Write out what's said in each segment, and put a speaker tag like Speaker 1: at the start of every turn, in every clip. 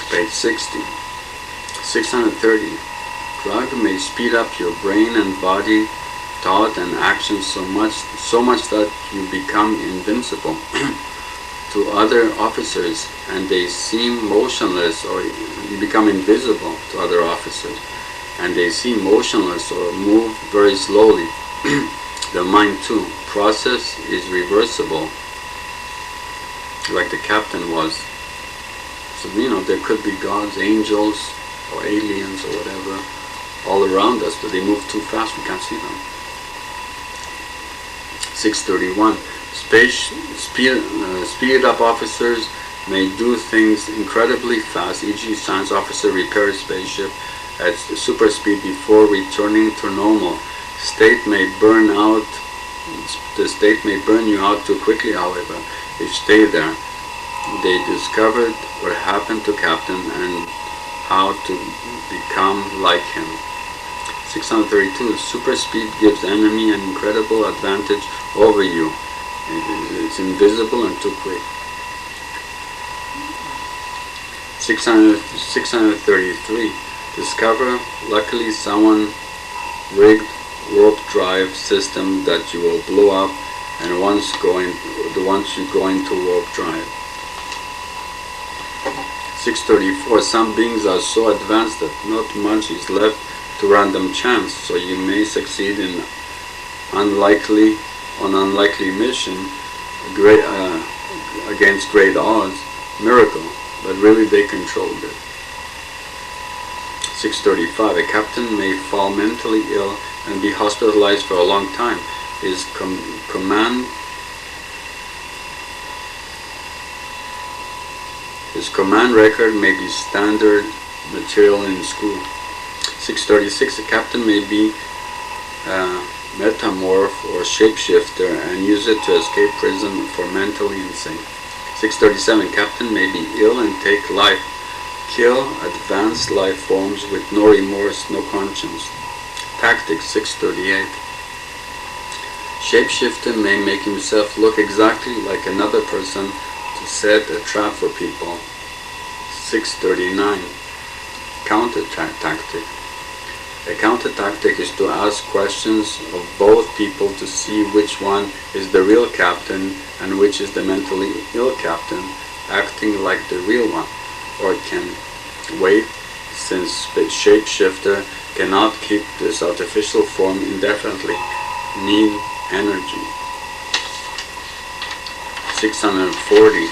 Speaker 1: Page 60. 630. Drug may speed up your brain and body, thought and action so much that you become invincible to other officers, and they seem motionless, or you become invisible to other officers, and they seem motionless or move very slowly. The mind too. Process is reversible, like the captain was. So, there could be gods, angels, or aliens, or whatever, all around us, but they move too fast, we can't see them. 631. Speeded up officers may do things incredibly fast, e.g. science officer repairs spaceship at super speed before returning to normal. The state may burn you out too quickly, however, if you stay there. They discovered what happened to Captain and how to become like him. 632. Super speed gives enemy an incredible advantage over you. It's invisible and too quick. 633. Discover, luckily someone rigged warp drive system that you will blow up, and once you go into warp drive. 634. Some beings are so advanced that not much is left to random chance, so you may succeed in unlikely mission against great odds, miracle, but really they controlled it. 635. A captain may fall mentally ill and be hospitalized for a long time. His command record may be standard material in school. 636. A captain may be metamorph or shapeshifter and use it to escape prison for mentally insane. 637. Captain may be ill and take life. Kill advanced life forms with no remorse, no conscience. Tactics. 638. Shapeshifter may make himself look exactly like another person to set a trap for people. 639. Counter tactic. A counter tactic is to ask questions of both people to see which one is the real captain and which is the mentally ill captain, acting like the real one, or can wait, since the shapeshifter cannot keep this artificial form indefinitely, need energy. 640.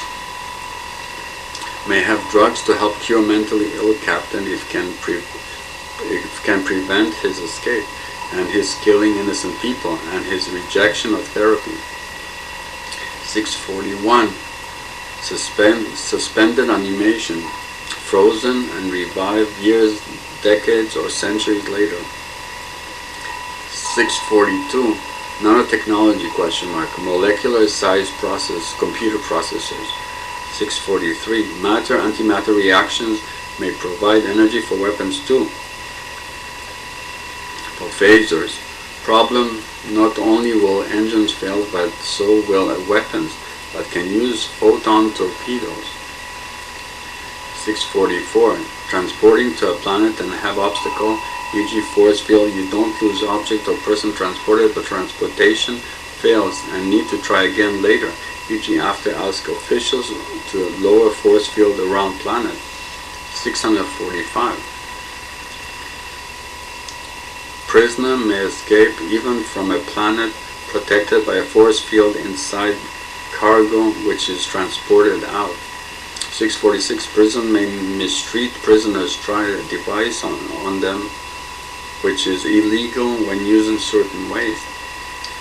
Speaker 1: May have drugs to help cure mentally ill captain if can prevent his escape and his killing innocent people and his rejection of therapy. 641. Suspended animation, frozen and revived years, decades, or centuries later. 642. Nanotechnology ? Molecular size process, computer processors. 643. Matter-antimatter reactions may provide energy for weapons too. For phasers. Problem, not only will engines fail, but so will weapons that can use photon torpedoes. 644. Transporting to a planet and have obstacle, e.g. force field, you don't lose object or person transported, but transportation fails and need to try again later, e.g. after ask officials to lower force field around planet. 645. Prisoner may escape even from a planet protected by a force field inside cargo which is transported out. 646. Prison may mistreat prisoners, try a device on them which is illegal when used in certain ways.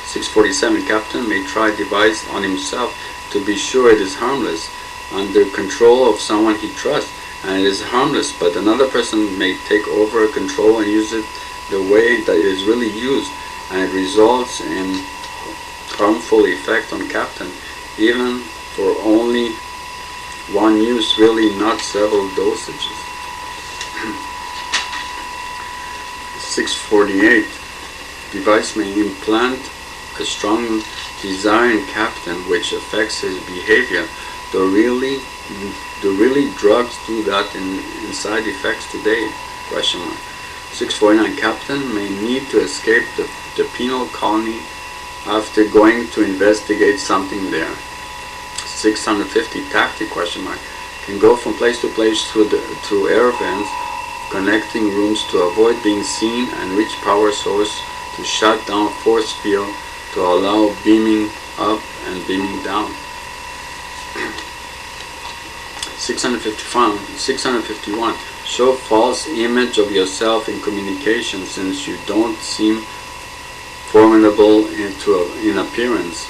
Speaker 1: 647. Captain may try device on himself to be sure it is harmless, under control of someone he trusts, and it is harmless, but another person may take over control and use it the way that it is really used, and it results in harmful effect on captain, even for only one use, really not several dosages. 648. Device may implant a strong desire in captain which affects his behavior Do really drugs do that in side effects today? Question mark. 649. Captain may need to escape the penal colony after going to investigate something there. 650. Tactic? Question mark. Can go from place to place through air vents connecting rooms to avoid being seen and reach power source to shut down force field to allow beaming up and beaming down. 651. Show false image of yourself in communication since you don't seem formidable in appearance.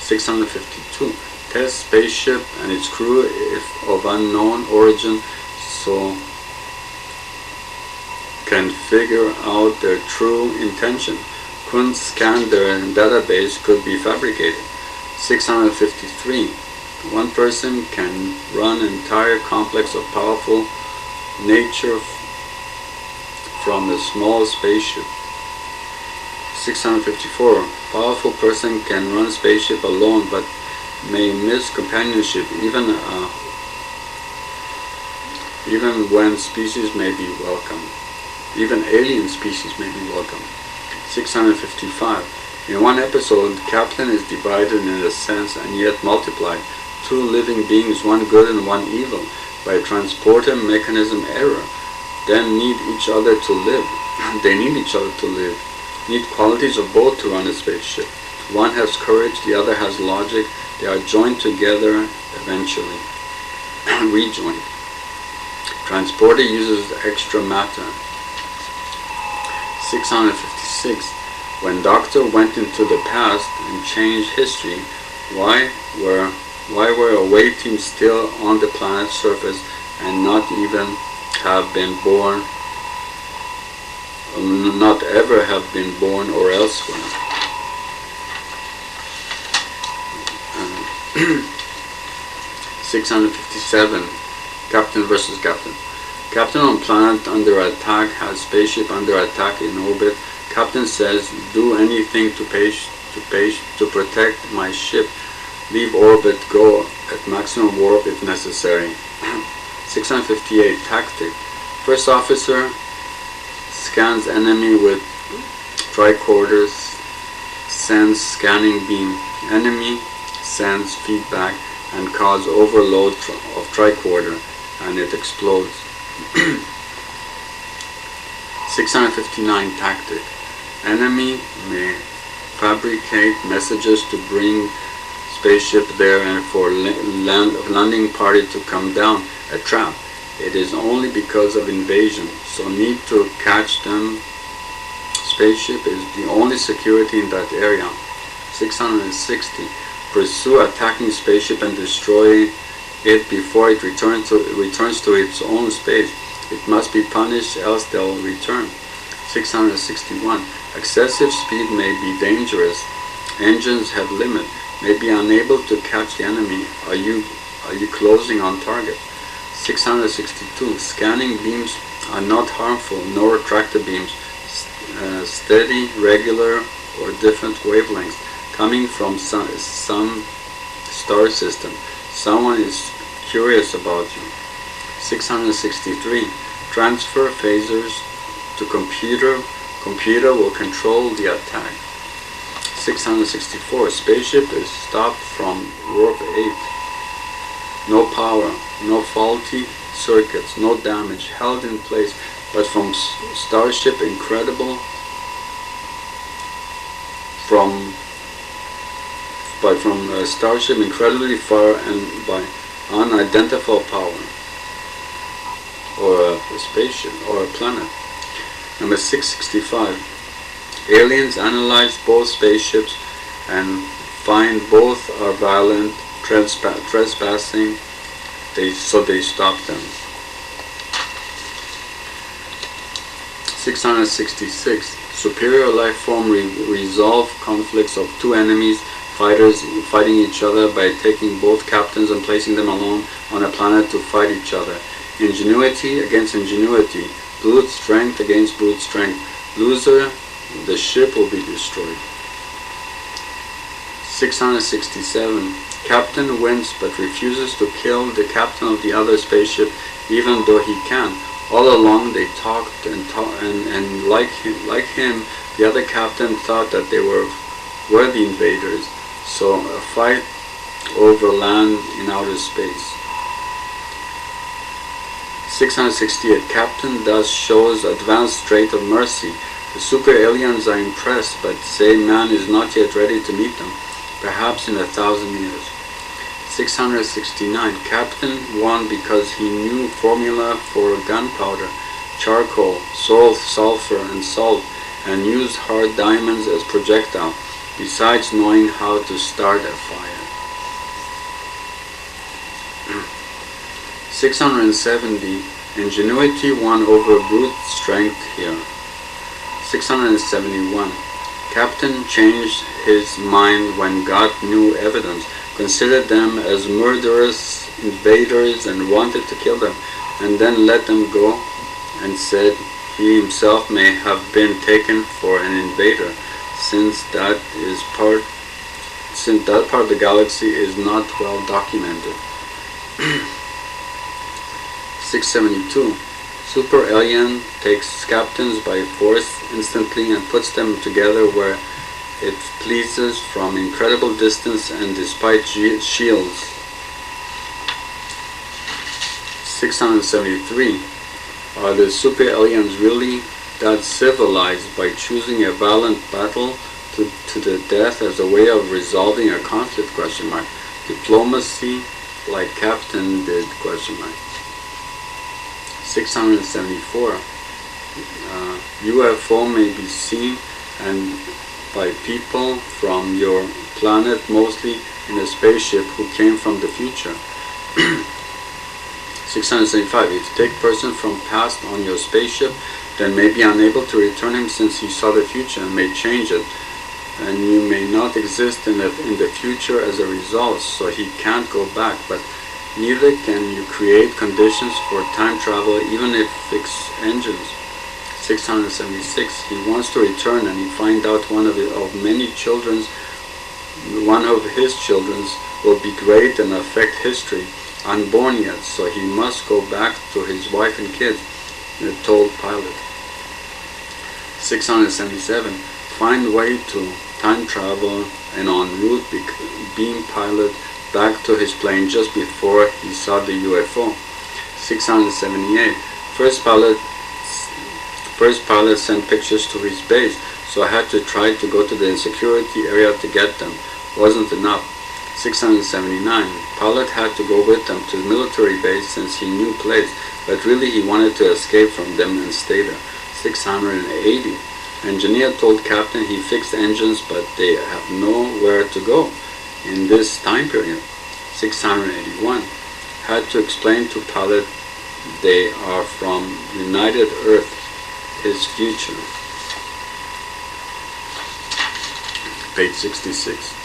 Speaker 1: 652. Test spaceship and its crew if of unknown origin so can figure out their true intention. Couldn't scan their database, could be fabricated. 653. One person can run an entire complex of powerful nature from a small spaceship. 654. Powerful person can run spaceship alone but may miss companionship even when species may be welcome. Even alien species may be welcome. 655. In one episode, Captain is divided in a sense and yet multiplied. Two living beings, one good and one evil, by a transporter mechanism error, then need each other to live. They need each other to live. Need qualities of both to run a spaceship. One has courage, the other has logic. They are joined together eventually. Rejoined. Transporter uses extra matter. 656. When Doctor went into the past and changed history, why were away teams still on the planet's surface and not even have been born, not ever have been born or elsewhere? 657. Captain versus Captain. Captain on planet under attack has spaceship under attack in orbit. Captain says, do anything to protect my ship. Leave orbit, go at maximum warp if necessary. 658. Tactic. First officer scans enemy with tricorders, sends scanning beam. Enemy sends feedback and cause overload of tricorder and it explodes. 659. Tactic. Enemy may fabricate messages to bring spaceship there and for landing party to come down. A trap. It is only because of invasion, so need to catch them. Spaceship is the only security in that area. 660. Pursue attacking spaceship and destroy it before it returns to its own space. It must be punished, else they'll return. 661. Excessive speed may be dangerous. Engines have limit. May be unable to catch the enemy. Are you closing on target? 662. Scanning beams are not harmful, nor tractor beams. Steady, regular, or different wavelengths coming from some star system. Someone is curious about you. 663. Transfer phasers to computer. Computer will control the attack. 664. Spaceship is stopped from warp 8. No power, no faulty circuits, no damage, held in place, but from Starship incredible, from Starship incredibly far and by unidentified power, or a spaceship, or a planet. Number 665. Aliens analyze both spaceships and find both are violent, trespassing, so they stop them. 666. Superior life form resolve conflicts of two enemies, fighters fighting each other by taking both captains and placing them alone on a planet to fight each other. Ingenuity against ingenuity, brute strength against brute strength. Loser, the ship will be destroyed. 667. Captain wins but refuses to kill the captain of the other spaceship even though he can. All along they talked and like him, the other captain thought that they were the invaders. So a fight over land in outer space. 668. Captain thus shows advanced trait of mercy. The super aliens are impressed but say man is not yet ready to meet them, perhaps in 1,000 years. 669. Captain won because he knew formula for gunpowder, charcoal, sulfur and salt, and used hard diamonds as projectile, besides knowing how to start a fire. 670. Ingenuity won over brute strength here. 671. Captain changed his mind when got new evidence, considered them as murderous invaders and wanted to kill them, and then let them go, and said he himself may have been taken for an invader, since that part of the galaxy is not well documented. 672. Super alien takes captains by force instantly and puts them together where it pleases from incredible distance and despite shields. 673. Are the super aliens really that civilized by choosing a violent battle to the death as a way of resolving a conflict? Diplomacy like Captain did? 674. UFO may be seen and by people from your planet, mostly in a spaceship who came from the future. 675. If you take person from past on your spaceship, then may be unable to return him since he saw the future and may change it, and you may not exist in the future as a result, so he can't go back, but neither can you create conditions for time travel even if fix engines. 676. He wants to return and he finds out one of his children's will be great and affect history, unborn yet, so he must go back to his wife and kids, the told pilot. 677. Find way to time travel and en route beam pilot back to his plane just before he saw the UFO. 678. First pilot sent pictures to his base, so I had to try to go to the insecurity area to get them. Wasn't enough. 679. Pilot had to go with them to the military base since he knew place, but really he wanted to escape from them and stay there. 680. Engineer told Captain he fixed engines, but they have nowhere to go in this time period. 681. Had to explain to pilot they are from United Earth, his future. Page 66.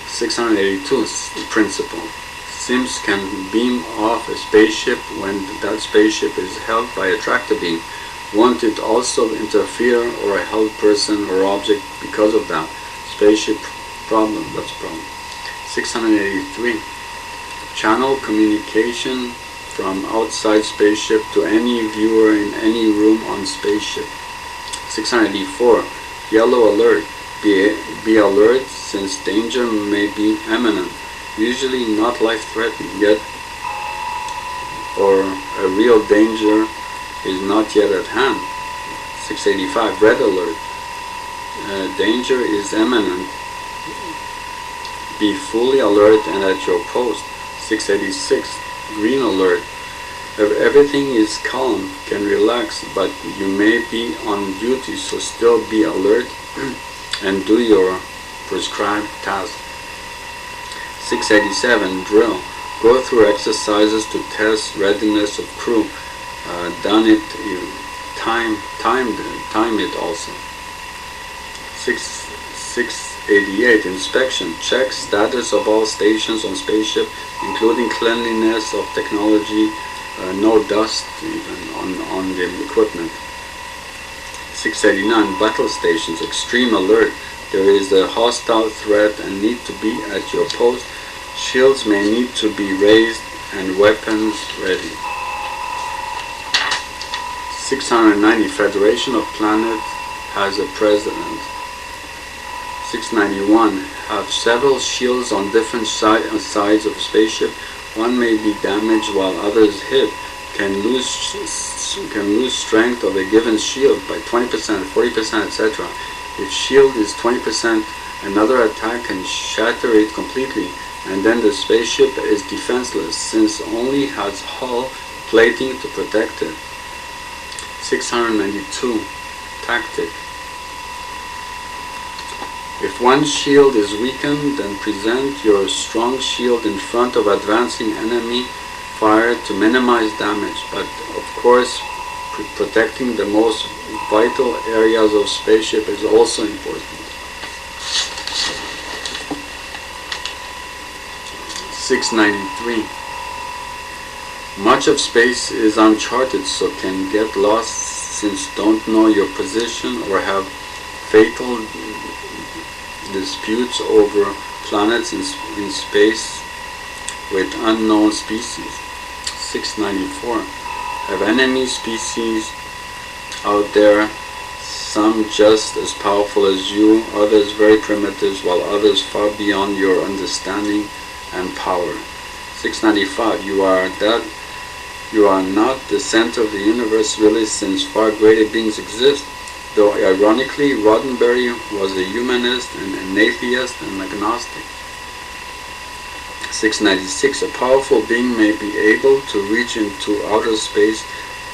Speaker 1: 682. Principle. Sims can beam off a spaceship when that spaceship is held by a tractor beam. Won't it also interfere or a held person or object because of that? Spaceship problem. That's a problem. 683. Channel communication from outside spaceship to any viewer in any room on spaceship. 684. Yellow alert. Be alert since danger may be imminent. Usually not life-threatening yet, or a real danger is not yet at hand. 685. Red alert. Danger is imminent. Be fully alert and at your post. 686. Green alert. Everything is calm, can relax, but you may be on duty, so still be alert and do your prescribed task. 687. Drill. Go through exercises to test readiness of crew. Done it, time it also. 688. Inspection. Check status of all stations on spaceship, including cleanliness of technology, no dust even on the equipment. 689. Battle stations. Extreme alert. there is a hostile threat and need to be at your post, shields may need to be raised and weapons ready. 690. Federation of Planets has a president. 691. Have several shields on different sides of a spaceship. One may be damaged while others hit. Can lose strength of a given shield by 20%, 40%, etc. If shield is 20%, another attack can shatter it completely, and then the spaceship is defenseless since only has hull plating to protect it. 692. Tactic. If one shield is weakened, then present your strong shield in front of advancing enemy fire to minimize damage, but of course protecting the most vital areas of spaceship is also important. 693. Much of space is uncharted, so can get lost since don't know your position or have fatal disputes over planets in space with unknown species. 694. Have enemy species out there, some just as powerful as you, others very primitive, while others far beyond your understanding and power. 695. You are not the center of the universe really, since far greater beings exist, though ironically Roddenberry was a humanist and an atheist and agnostic. 696. A powerful being may be able to reach into outer space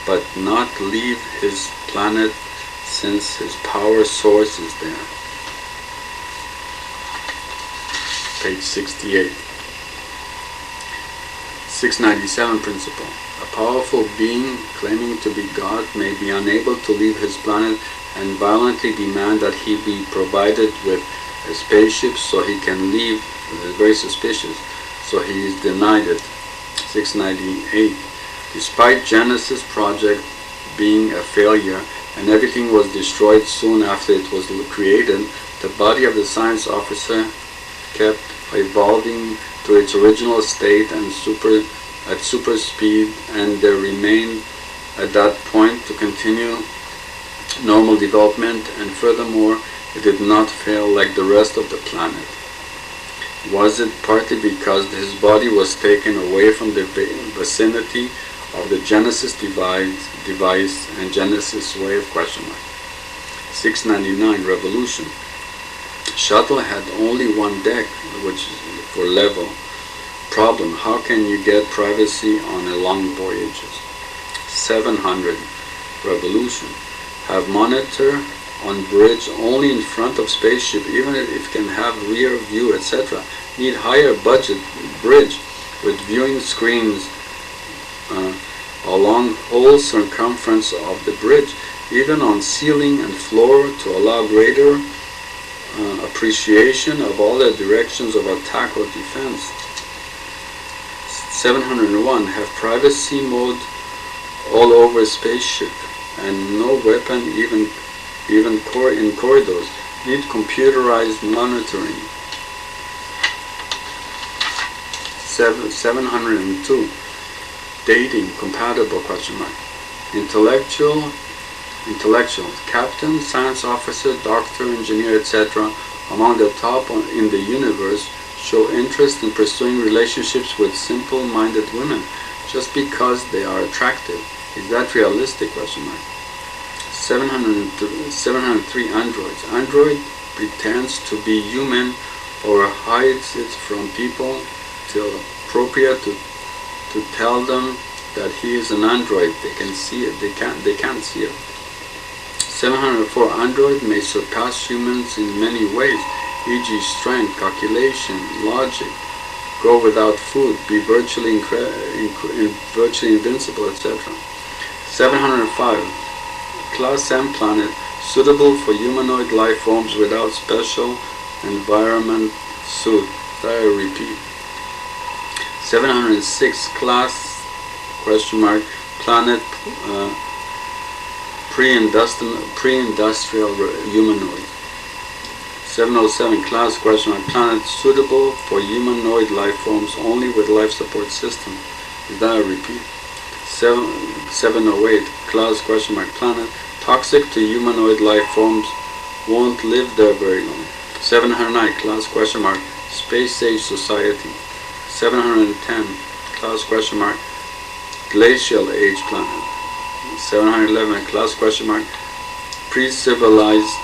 Speaker 1: but not leave his planet since his power source is there. Page 68. 697 principle. A powerful being claiming to be God may be unable to leave his planet and violently demand that he be provided with a spaceship so he can leave. Very suspicious. So he is denied it. 698. Despite Genesis project being a failure and everything was destroyed soon after it was created, the body of the science officer kept evolving to its original state and at super speed, and there remained at that point to continue normal development, and furthermore it did not fail like the rest of the planet. Was it partly because his body was taken away from the vicinity of the Genesis device and Genesis wave? 699. Revolution. Shuttle had only one deck, which is for level. Problem. How can you get privacy on a long voyages? 700. Revolution. Have monitor on bridge only in front of spaceship, even if it can have rear view, etc. Need higher budget bridge with viewing screens along whole circumference of the bridge, even on ceiling and floor, to allow greater appreciation of all the directions of attack or defense. 701. Have privacy mode all over spaceship and no weapon even in corridors. Need computerized monitoring. 702. Dating compatible? Intellectuals, captain, science officer, doctor, engineer, etc. among the top in the universe show interest in pursuing relationships with simple-minded women just because they are attractive. Is that realistic? 703. Androids. Android pretends to be human or hides it from people till appropriate to tell them that he is an android. They can see it. They can't see it. 704. Android may surpass humans in many ways, e.g. strength, calculation, logic, go without food, be virtually invincible, etc. 705. Class M planet, suitable for humanoid life forms without special environment suit. I repeat. 706. Class planet, pre-industrial humanoid. 707 class question mark planet suitable for humanoid life forms only with life support system. Is that a repeat? 708 class question mark planet toxic to humanoid life forms, won't live there very long. 709 class question mark space age society. 710 class question mark glacial age planet. 711 class question mark pre-civilized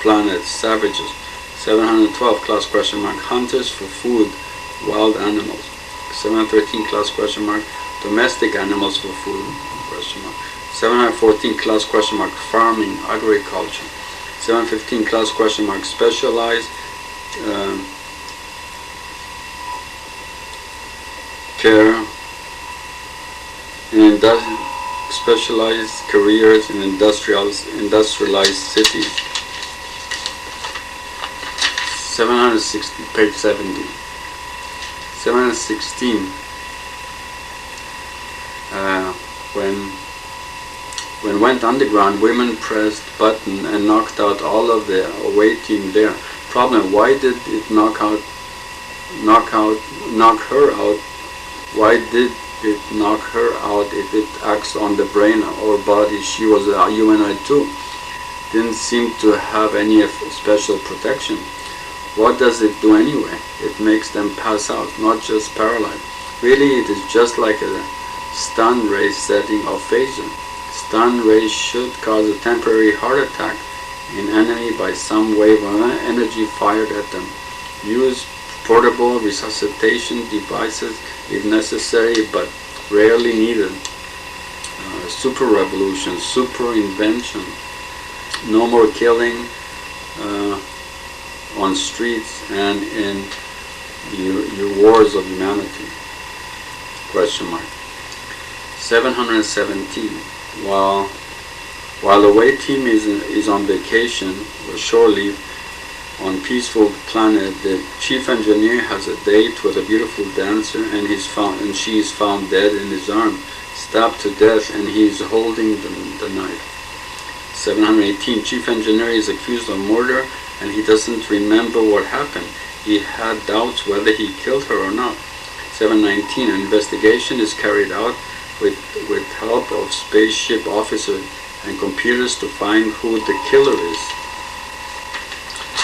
Speaker 1: planet savages. 712 class question mark hunters for food wild animals. 713 class question mark domestic animals for food question mark. 714 class question mark farming agriculture. 715 class question mark specialized care in specialized careers in industrialized cities. 760 page 70. 716 when went underground, women pressed button and knocked out all of the away team there. Problem: why did it knock her out? Why did it knock her out if it acts on the brain or body? She was a humanoid too. Didn't seem to have any special protection. What does it do anyway? It makes them pass out, not just paralyzed. Really, it is just like a stun ray setting of phaser. Stun rays should cause a temporary heart attack in enemy by some wave of energy fired at them. Use portable resuscitation devices if necessary, but rarely needed. Super revolution, super invention. No more killing on streets and in the wars of humanity. Question mark. 717. While the away team is on vacation or shore leave on peaceful planet, the chief engineer has a date with a beautiful dancer, and she is found dead in his arms, stabbed to death, and he is holding the knife. 718. Chief engineer is accused of murder, and he doesn't remember what happened. He had doubts whether he killed her or not. 719. An investigation is carried out with help of spaceship officers and computers to find who the killer is.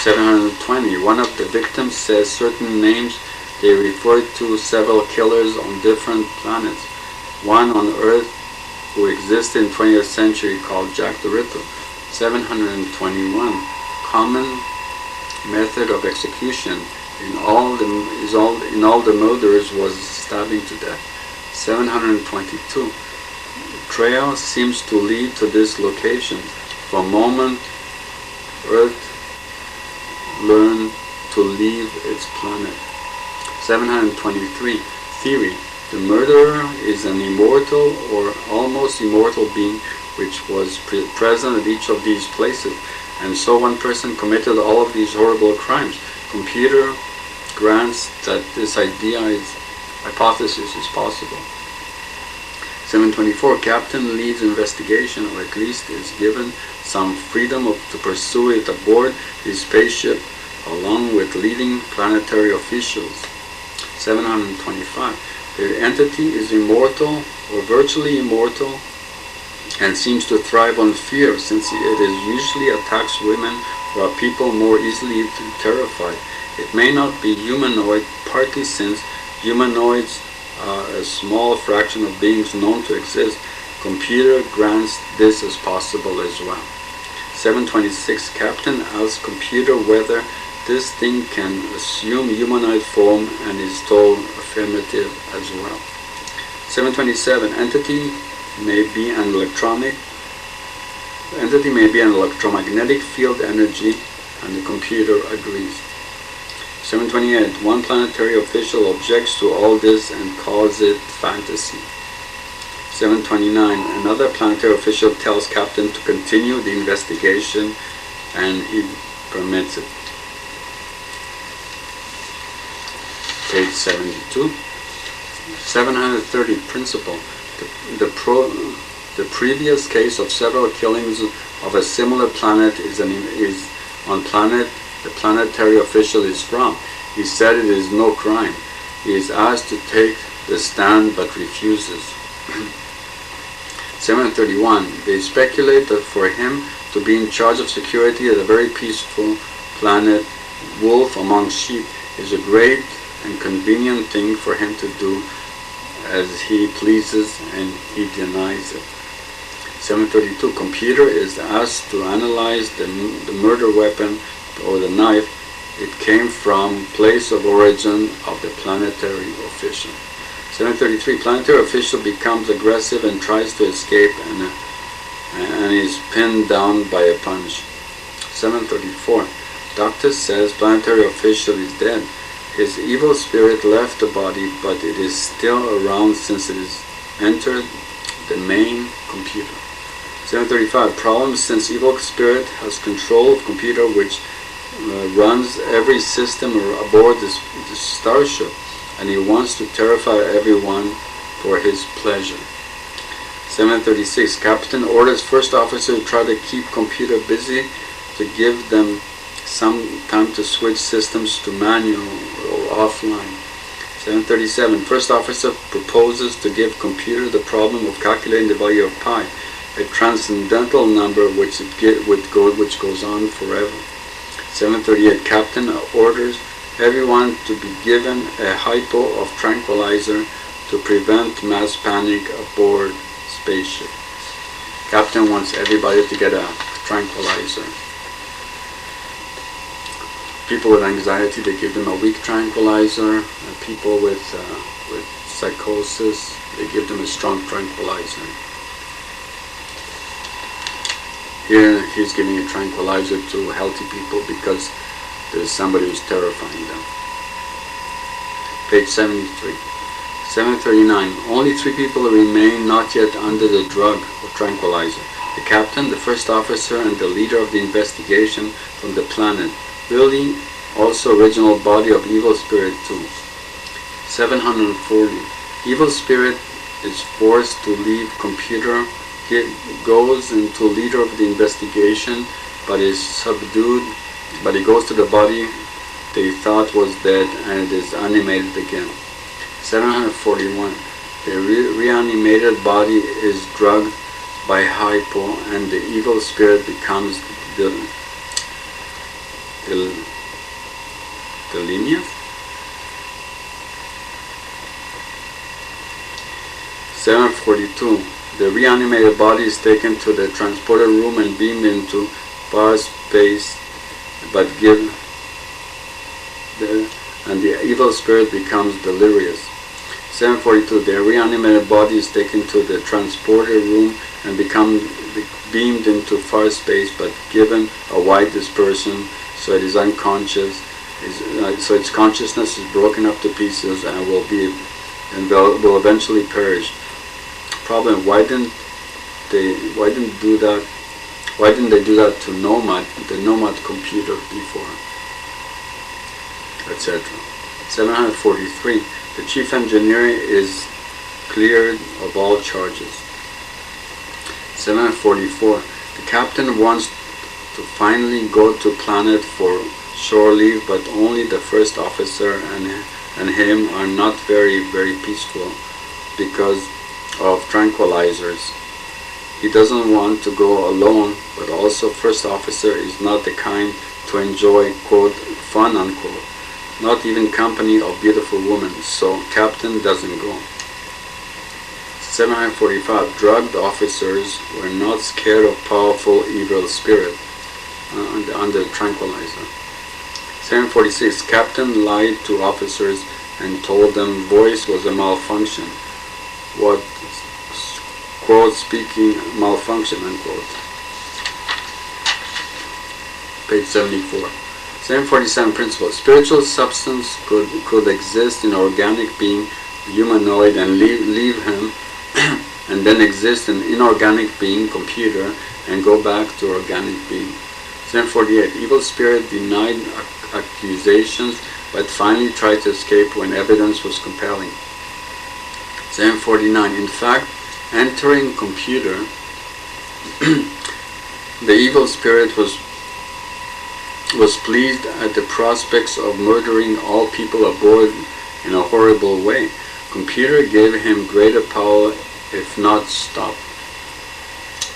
Speaker 1: 720. One of the victims says certain names. They refer to several killers on different planets. One on Earth who existed in 20th century called Jack the Ripper. 721. Common method of execution in all the murders was stabbing to death. 722. Trail seems to lead to this location. From moment Earth learned to leave its planet. 723. Theory. The murderer is an immortal or almost immortal being which was present at each of these places, and so one person committed all of these horrible crimes. Computer grants that this hypothesis is possible. 724. Captain leads investigation, or at least is given some freedom to pursue it aboard his spaceship along with leading planetary officials. 725. The entity is immortal or virtually immortal and seems to thrive on fear, since it usually attacks women or people more easily terrified. It may not be humanoid, partly since humanoids are a small fraction of beings known to exist. Computer grants this as possible as well. 726. Captain asks computer whether this thing can assume humanoid form and is told affirmative as well. 727. Entity may be an electromagnetic field energy, and the computer agrees. 728. One planetary official objects to all this and calls it fantasy. 729. Another planetary official tells Captain to continue the investigation, and he permits it. Page 72. 730. Principle. The previous case of several killings of a similar planet is on planet the planetary official is from. He said it is no crime. He is asked to take the stand but refuses. 731. They speculate that for him to be in charge of security at a very peaceful planet, wolf among sheep, is a great and convenient thing for him to do as he pleases, and he denies it. 732. Computer is asked to analyze the murder weapon or the knife. It came from place of origin of the planetary official. 733. Planetary official becomes aggressive and tries to escape and is pinned down by a punch. 734. Doctor says planetary official is dead. His evil spirit left the body, but it is still around since it has entered the main computer. 735. Problem since evil spirit has control of computer which runs every system aboard this starship, and he wants to terrify everyone for his pleasure. 736. Captain orders first officer to try to keep computer busy, to give them some time to switch systems to manual or offline. 737. First officer proposes to give computer the problem of calculating the value of pi, a transcendental number which goes on forever. 738. Captain orders everyone to be given a hypo of tranquilizer to prevent mass panic aboard spaceship. Captain wants everybody to get a tranquilizer. People with anxiety, they give them a weak tranquilizer. People with psychosis, they give them a strong tranquilizer. Here he's giving a tranquilizer to healthy people because there's somebody who's terrifying them. Page 73. 739. Only 3 people remain not yet under the drug or tranquilizer. The captain, the first officer, and the leader of the investigation from the planet. Really, also original body of evil spirit too. 740. Evil spirit is forced to leave computer. He goes into leader of the investigation, but is subdued. But he goes to the body they thought was dead, and it is animated again. 741. The reanimated body is drugged by hypo, and the evil spirit becomes delirious. 742. The reanimated body is taken to the transporter room and beamed into far space, but and the evil spirit becomes delirious. 742. The reanimated body is taken to the transporter room and beamed into far space, but given a wide dispersion, so it is unconscious. So its consciousness is broken up to pieces and will eventually perish. Problem: why didn't they do that? Why didn't they do that to the Nomad computer before? Etc. 743. The chief engineer is cleared of all charges. 744. The captain wants to finally go to planet for shore leave, but only the first officer and him are not very peaceful because of tranquilizers. He doesn't want to go alone, but also first officer is not the kind to enjoy, quote, fun, unquote, not even company of beautiful women, so captain doesn't go. 745. Drugged officers were not scared of powerful evil spirit under tranquilizer. 746. Captain lied to officers and told them voice was a malfunction. What, quote, speaking malfunction, unquote. Page 74. 747. Principle. Spiritual substance could exist in organic being, humanoid, and leave him, and then exist in inorganic being, computer, and go back to organic being. 748. Evil spirit denied accusations, but finally tried to escape when evidence was compelling. 749. In fact, entering computer, the evil spirit was was pleased at the prospects of murdering all people aboard in a horrible way. Computer gave him greater power if not stopped.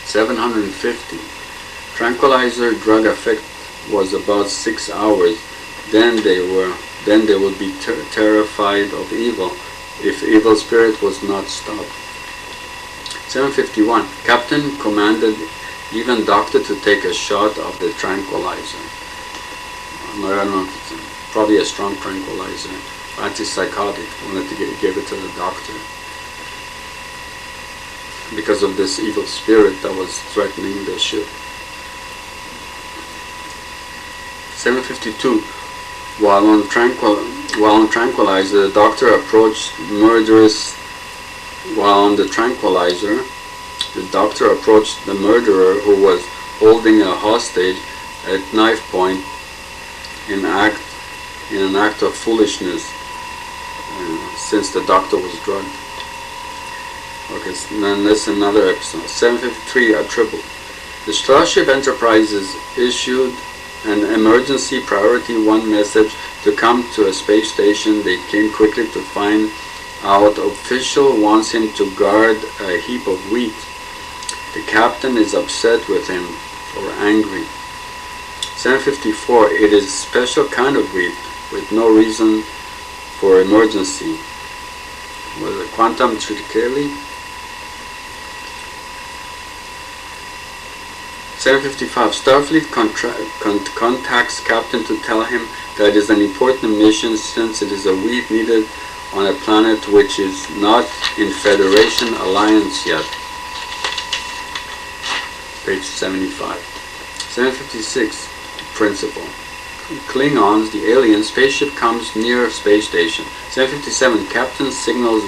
Speaker 1: 750. Tranquilizer drug effect was about 6 hours. Then they would be terrified of evil if evil spirit was not stopped. 751. Captain commanded even doctor to take a shot of the tranquilizer. I don't know, probably a strong tranquilizer, antipsychotic. Wanted to give it to the doctor because of this evil spirit that was threatening the ship. 752. While on tranquilizer, the doctor approached murderous. While on the tranquilizer, the doctor approached the murderer who was holding a hostage at knife point in an act of foolishness, since the doctor was drugged. Okay, so then that's another episode. 753, a triple. The Starship Enterprises issued an emergency priority 1 message to come to a space station. They came quickly to find out official wants him to guard a heap of wheat. The captain is upset with him or angry. 754, it is a special kind of wheat with no reason for emergency. Was it quantum triticale? 755, Starfleet contacts captain to tell him that it is an important mission since it is a wheat needed on a planet which is not in Federation alliance yet. Page 75. 756, principle. Klingons, the alien spaceship comes near space station. 757, captain signals